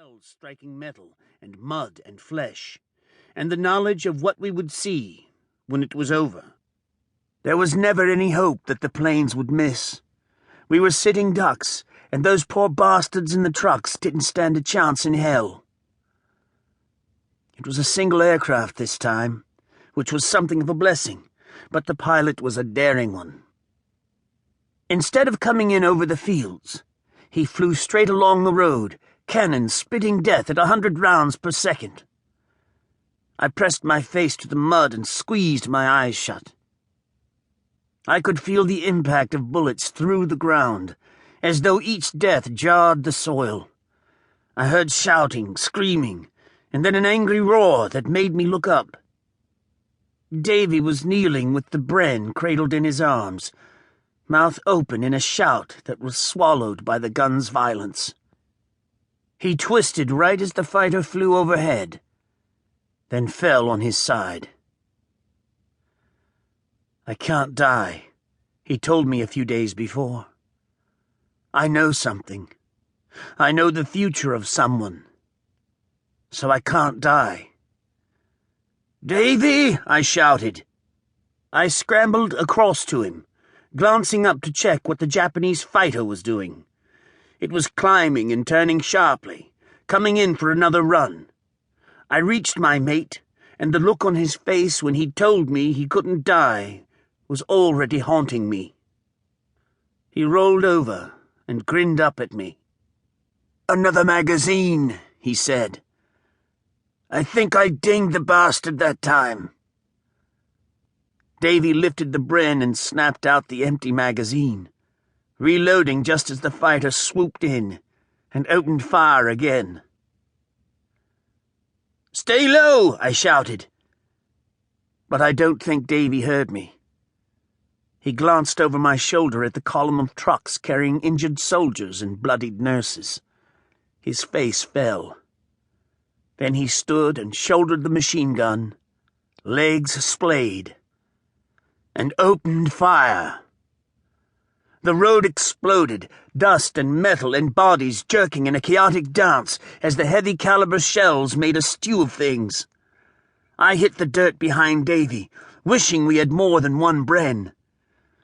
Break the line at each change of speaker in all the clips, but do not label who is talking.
shells striking metal and mud and flesh, and the knowledge of what we would see when it was over. There was never any hope that the planes would miss. We were sitting ducks, and those poor bastards in the trucks didn't stand a chance in hell. It was a single aircraft this time, which was something of a blessing, but the pilot was a daring one. Instead of coming in over the fields, he flew straight along the road, cannon spitting death at 100 rounds per second. I pressed my face to the mud and squeezed my eyes shut. I could feel the impact of bullets through the ground, as though each death jarred the soil. I heard shouting, screaming, and then an angry roar that made me look up. Davy was kneeling with the Bren cradled in his arms, mouth open in a shout that was swallowed by the gun's violence. He twisted right as the fighter flew overhead, then fell on his side. "I can't die," he told me a few days before. "I know something. I know the future of someone. So I can't die." "Davy!" I shouted. I scrambled across to him, glancing up to check what the Japanese fighter was doing. It was climbing and turning sharply, coming in for another run. I reached my mate, and the look on his face when he told me he couldn't die was already haunting me. He rolled over and grinned up at me. "Another magazine," he said. "I think I dinged the bastard that time." Davy lifted the Bren and snapped out the empty magazine, reloading just as the fighter swooped in and opened fire again. "Stay low!" I shouted. But I don't think Davy heard me. He glanced over my shoulder at the column of trucks carrying injured soldiers and bloodied nurses. His face fell. Then he stood and shouldered the machine gun, legs splayed, and opened fire. The road exploded, dust and metal and bodies jerking in a chaotic dance as the heavy caliber shells made a stew of things. I hit the dirt behind Davy, wishing we had more than one Bren.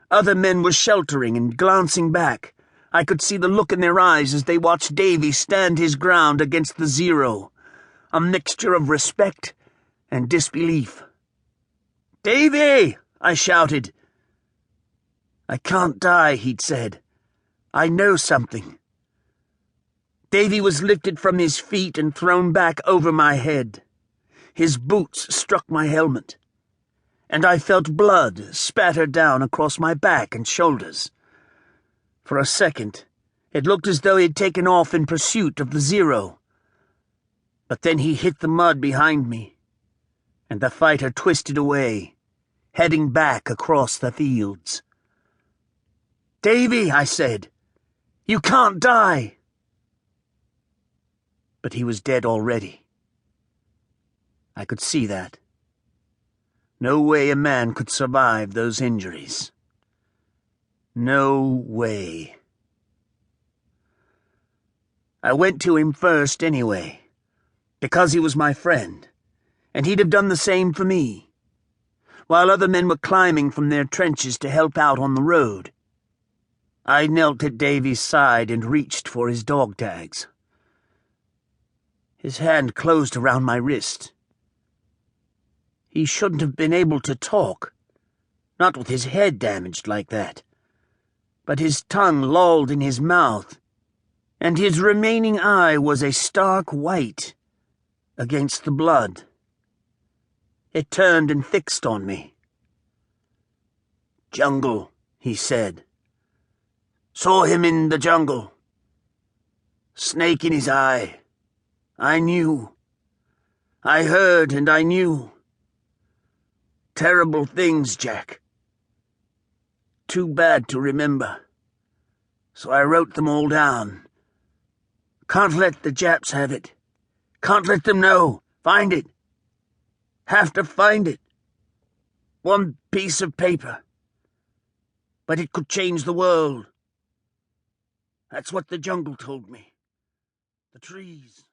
Other men were sheltering and glancing back. I could see the look in their eyes as they watched Davy stand his ground against the Zero, a mixture of respect and disbelief. "Davy!" I shouted. "I can't die," he'd said. "I know something." Davy was lifted from his feet and thrown back over my head. His boots struck my helmet, and I felt blood spatter down across my back and shoulders. For a second, it looked as though he had taken off in pursuit of the Zero. But then he hit the mud behind me, and the fighter twisted away, heading back across the fields. "Davy," I said, "you can't die." But he was dead already. I could see that. No way a man could survive those injuries. No way. I went to him first anyway, because he was my friend, and he'd have done the same for me. While other men were climbing from their trenches to help out on the road, I knelt at Davy's side and reached for his dog tags. His hand closed around my wrist. He shouldn't have been able to talk, not with his head damaged like that. But his tongue lolled in his mouth, and his remaining eye was a stark white against the blood. It turned and fixed on me. "Jungle," he said. "Saw him in the jungle. Snake in his eye. I knew. I heard and I knew. Terrible things, Jack. Too bad to remember. So I wrote them all down. Can't let the Japs have it. Can't let them know. Find it. Have to find it. One piece of paper. But it could change the world. That's what the jungle told me. The trees.